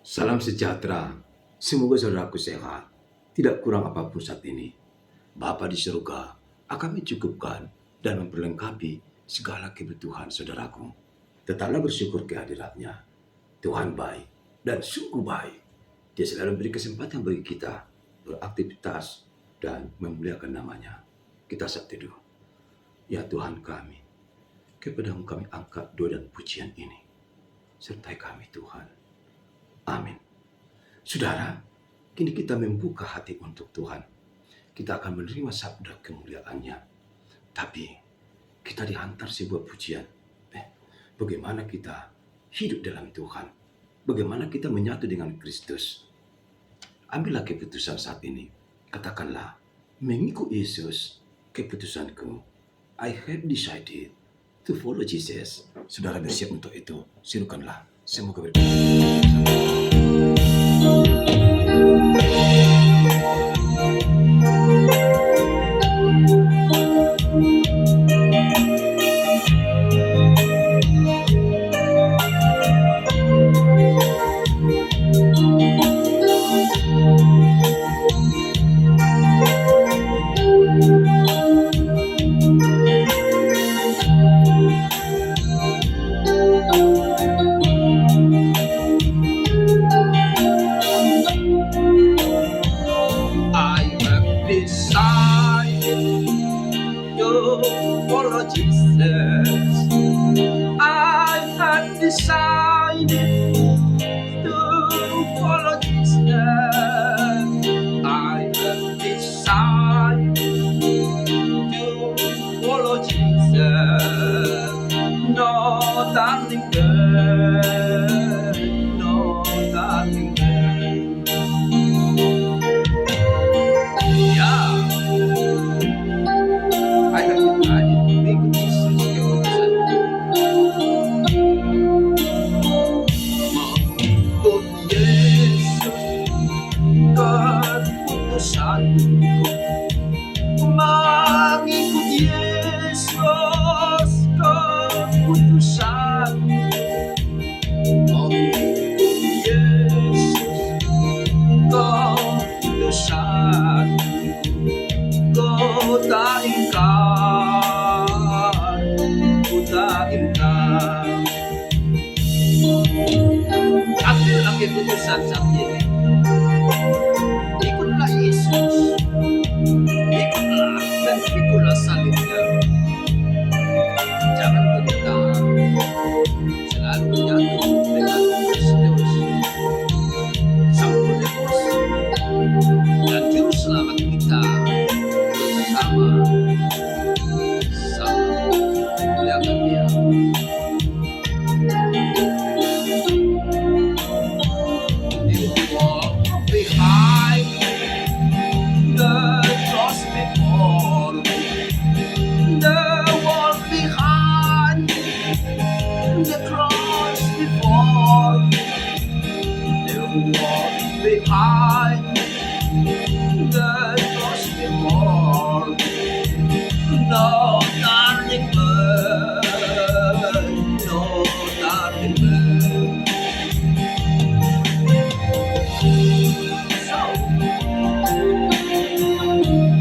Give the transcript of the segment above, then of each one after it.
Salam sejahtera. Semoga saudaraku sehat. Tidak kurang apapun saat ini. Bapa di surga akan mencukupkan dan memperlengkapi segala kebutuhan saudaraku. Tetaplah bersyukur kehadiratnya. Tuhan baik dan sungguh baik. Dia selalu memberi kesempatan bagi kita beraktivitas dan memuliakan namanya. Kita saat teduh. Ya Tuhan kami, kepadamu kami angkat doa dan pujian ini. Sertai kami Tuhan. Amin. Saudara, kini kita membuka hati untuk Tuhan. Kita akan menerima sabda kemuliaannya. Tapi kita dihantar sebuah pujian. Bagaimana kita hidup dalam Tuhan? Bagaimana kita menyatu dengan Kristus? Ambillah keputusan saat ini. Katakanlah, mengikut Yesus, keputusanku. I have decided to follow Jesus. Saudara bersiap untuk itu. Silakanlah. Semoga berkati. I have decided to follow Jesus. I have decided to follow Jesus. I have decided to follow Jesus. No darling girl, no darling girl. Yeah, I have decided to make Jesus keputusan. Mengikut Yesus keputusanku. Mengikut Yesus keputusanku. Mengikut Yesus keputusanku. Ku tak ingkar, ku tak ingkar. Ambillah keputusan saat ini. Ikutlah Yesus, ikutlah dan pikulah salibnya. Jangan bergetar, selalu menyatu dengan Kristus, Sang Penebus dan Juru Selamat kita bersama muliakan Dia. You walk behind the cross before me, the wall behind the cross before me, the wall behind the cross before me. No darling bird, no darling bird. So,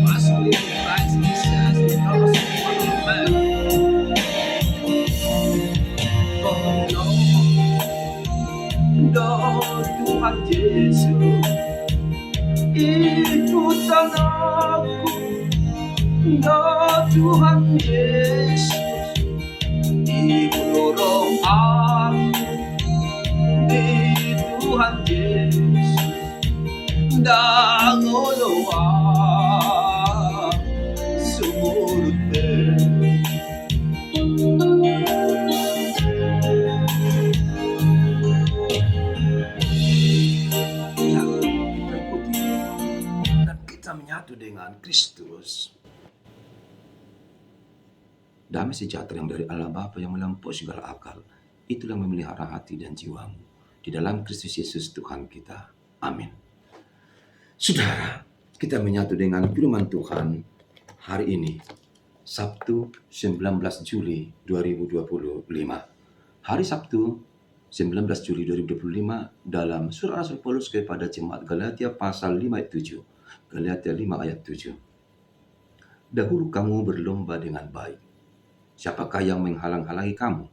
must be Christ Jesus, the cross before man. Oh no, no Tuhan Yesus, ikutan aku. No Tuhan Yesus, igulurong aku di Tuhan Yesus, dangoloa sumunod din. Ya, kita ikuti dan kita menyatu dengan Kristus. Damai sejahtera yang dari Allah Bapa yang melampaui segala akal, itulah yang memelihara hati dan jiwamu di dalam Kristus Yesus Tuhan kita. Amin. Saudara, kita menyatu dengan firman Tuhan hari ini, Sabtu 19 Juli 2025. Hari Sabtu 19 Juli 2025 dalam surat Rasul Paulus kepada jemaat Galatia pasal 5 ayat 7. Galatia 5 ayat 7. Dahulu kamu berlomba dengan baik. Siapakah yang menghalang-halangi kamu?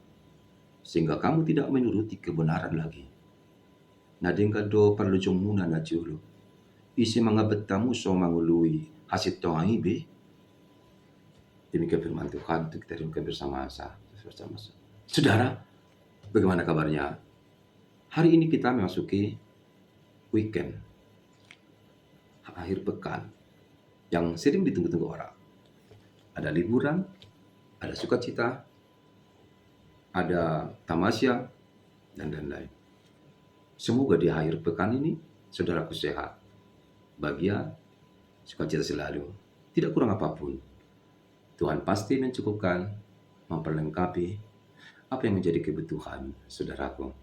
Sehingga kamu tidak menuruti kebenaran lagi. Nadengka do perlu jomuna na julu. Isi mga betamu so mangului hasil toang ibe. Demikian firman Tuhan untuk kita renungkan bersama-sama. Saudara, bagaimana kabarnya? Hari ini kita memasuki weekend, akhir pekan, yang sering ditunggu-tunggu orang. Ada liburan, ada sukacita, ada tamasya, dan lain-lain. Semoga di akhir pekan ini, saudaraku sehat, bahagia, sukacita selalu, tidak kurang apapun. Tuhan pasti mencukupkan, memperlengkapi apa yang menjadi kebutuhan saudaraku.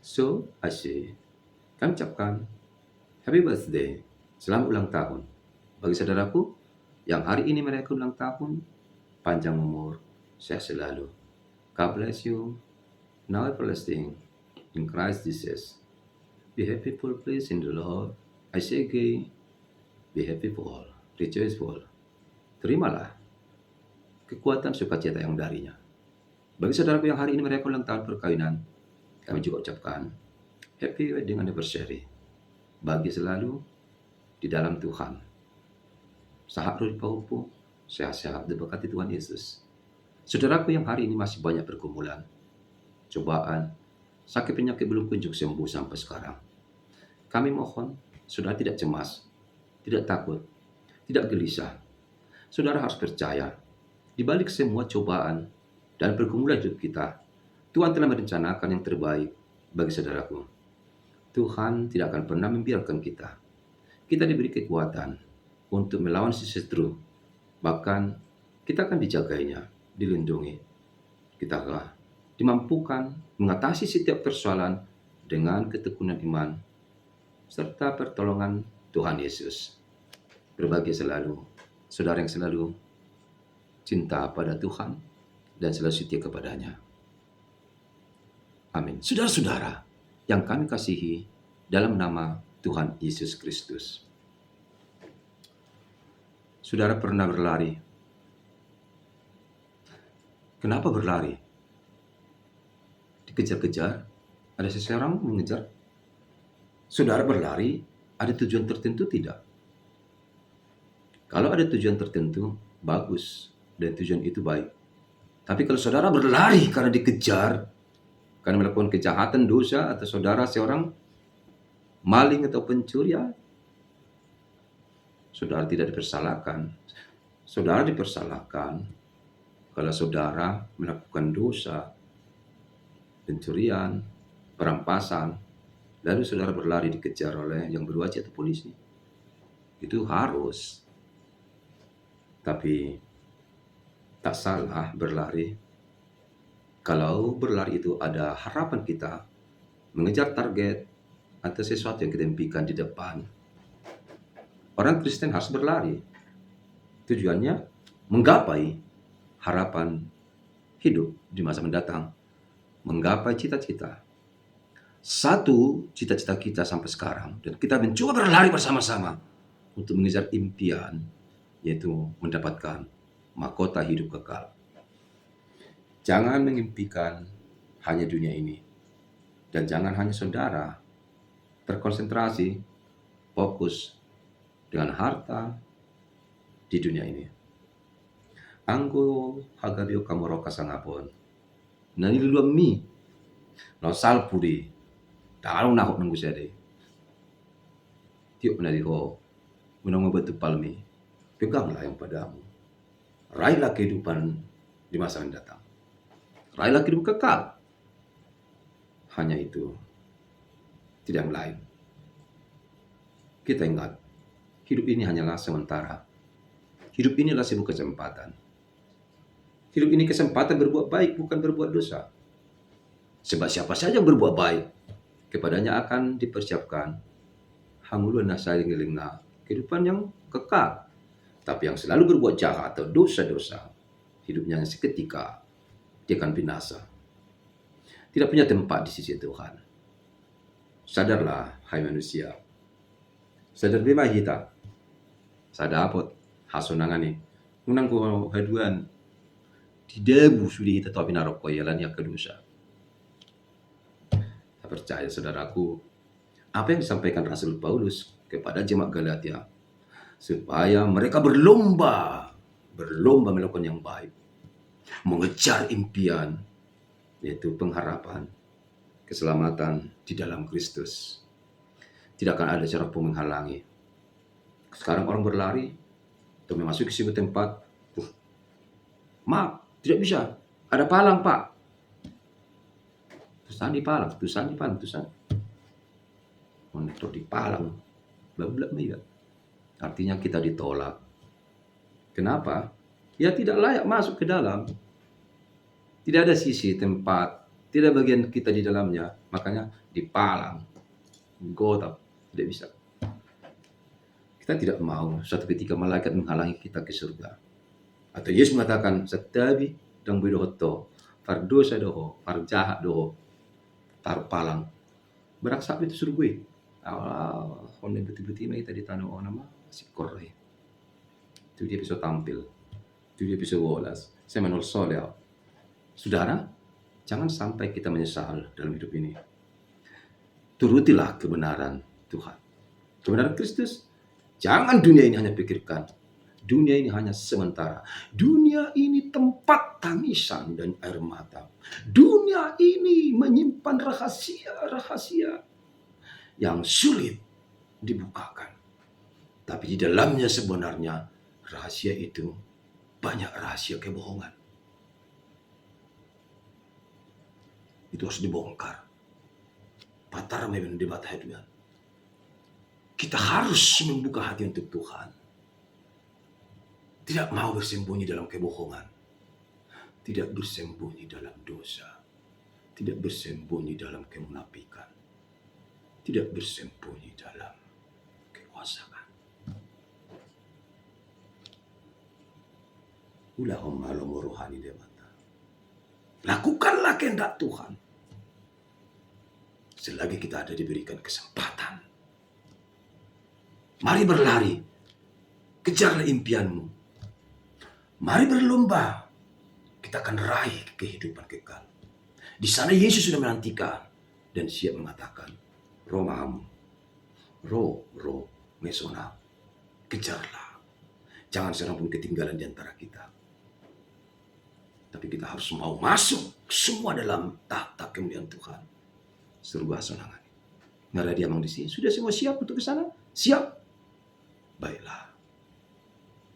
So, asyik, kami ucapkan happy birthday, selamat ulang tahun. Bagi saudaraku yang hari ini merayakan ulang tahun, panjang umur, sehat selalu. God bless you, now everlasting, in Christ Jesus. Be happy full, please, in the Lord. I say again, be happy full, rejoice full. Terimalah kekuatan sukacita yang darinya. Bagi saudaraku yang hari ini merayakan ulang tahun perkawinan, kami juga ucapkan happy wedding anniversary. Bahagia selalu di dalam Tuhan. Sahat ruli paupu, sehat-sehat diberkati Tuhan Yesus. Saudaraku yang hari ini masih banyak pergumulan, cobaan, sakit penyakit belum kunjung sembuh sampai sekarang. Kami mohon, saudara tidak cemas, tidak takut, tidak gelisah. Saudara harus percaya, di balik semua cobaan dan pergumulan hidup kita, Tuhan telah merencanakan yang terbaik bagi saudaraku. Tuhan tidak akan pernah membiarkan kita. Kita diberi kekuatan untuk melawan si setru. Bahkan kita akan dijagainya, dilindungi. Kita akan dimampukan mengatasi setiap persoalan dengan ketekunan iman serta pertolongan Tuhan Yesus. Berbahagia selalu, saudara yang selalu cinta pada Tuhan dan selalu setia kepadanya. Amin. Saudara-saudara yang kami kasihi dalam nama Tuhan Yesus Kristus. Saudara pernah berlari? Kenapa berlari? Dikejar-kejar? Ada seseorang mengejar? Saudara berlari, ada tujuan tertentu tidak? Kalau ada tujuan tertentu, bagus, dan tujuan itu baik. Tapi kalau saudara berlari karena dikejar, karena melakukan kejahatan, dosa, atau saudara seorang maling atau pencuri, ya, saudara tidak dipersalahkan. Saudara dipersalahkan kalau saudara melakukan dosa, pencurian, perampasan, lalu saudara berlari dikejar oleh yang berwajib atau polisi. Itu harus. Tapi tak salah berlari. Kalau berlari itu ada harapan kita mengejar target atau sesuatu yang kita impikan di depan. Orang Kristen harus berlari. Tujuannya menggapai harapan hidup di masa mendatang. Menggapai cita-cita. Satu cita-cita kita sampai sekarang. Dan kita mencoba berlari bersama-sama untuk mengejar impian, yaitu mendapatkan mahkota hidup kekal. Jangan mengimpikan hanya dunia ini. Dan jangan hanya saudara terkonsentrasi, fokus dengan harta di dunia ini. Anggo hagabio kamoro kasangapon. Naniluam mi. No salpuri. Takalong nakot ng gusede. Tiyo penadiho. Munang mabatu palmi. Peganglah yang padamu. Raihlah kehidupan di masa mendatang. Raihlah kehidupan kekal. Hanya itu. Tidak yang lain. Kita ingat, hidup ini hanyalah sementara. Hidup ini adalah sebuah kesempatan. Hidup ini kesempatan berbuat baik, bukan berbuat dosa. Sebab siapa saja yang berbuat baik, kepadanya akan dipersiapkan hangulun nasai ngelingna kehidupan yang kekal. Tapi yang selalu berbuat jahat atau dosa-dosa, hidupnya seketika dia akan binasa. tidak punya tempat di sisi Tuhan. Sadarlah, hai manusia. Sadar bema hita. Sadapot hasonangani. Unang ko haduan. Di debu sudah hita tapi narok ko yalan yang kedosa. Saya percaya saudaraku, apa yang disampaikan Rasul Paulus kepada jemaat Galatia, supaya mereka berlomba melakukan yang baik, mengejar impian, yaitu pengharapan, keselamatan di dalam Kristus. Tidak akan ada cara pun menghalangi. Sekarang orang berlari untuk memasuki sebuah tempat, maaf, tidak bisa. Ada palang, Pak. Tusan di palang. Untuk di palang. Bla-bla mega. Artinya kita ditolak. Kenapa? Ya tidak layak masuk ke dalam. Tidak ada sisi tempat, tidak bagian kita di dalamnya. Makanya dipalang. Gotap. Tidak bisa. Kita tidak mau suatu ketika malaikat menghalangi kita ke surga. Atau Yesus mengatakan, setabi dan bidohoto, far dosa doho, far jahat doho, taruh palang. Beraksak itu suruh gue. Honda betul-betul kita di tanah nama si korre. Itu dia bisa tampil. Itu dia bisa wolas. Saya menol soleh. Saudara, jangan sampai kita menyesal dalam hidup ini. Turutilah kebenaran Tuhan. Kebenaran Kristus. Jangan dunia ini hanya pikirkan. Dunia ini hanya sementara. Dunia ini tempat tangisan dan air mata. Dunia ini menyimpan rahasia-rahasia yang sulit dibukakan. Tapi di dalamnya sebenarnya rahasia itu banyak rahasia kebohongan. Itu harus dibongkar. Patara memang debat haduan. Kita harus membuka hati untuk Tuhan. Tidak mau bersembunyi dalam kebohongan. Tidak bersembunyi dalam dosa. Tidak bersembunyi dalam kemunafikan. Tidak bersembunyi dalam kekuasaan. Ulahumma lomo rohani demata. Lakukanlah kehendak Tuhan. Selagi kita ada diberikan kesempatan. Mari berlari. Kejarlah impianmu. Mari berlomba. Kita akan raih kehidupan kekal. Di sana Yesus sudah menantikan dan siap mengatakan, Romamu, ro mesona, kejarlah. Jangan seorang pun ketinggalan di antara kita. Tapi kita harus mau masuk semua dalam tahta kemuliaan Tuhan. Surga sonangan. Nggak ada diamang di sini. Sudah semua siap untuk ke sana? Siap. Baiklah.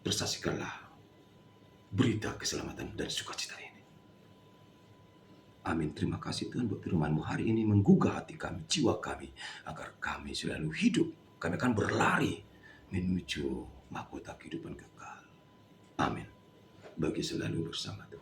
Bersaksikanlah berita keselamatan dan sukacita ini. Amin. Terima kasih Tuhan buat firman-Mu hari ini menggugah hati kami, jiwa kami, agar kami selalu hidup. Kami akan berlari menuju mahkota kehidupan kekal. Amin. Bagi selalu bersama Tuhan.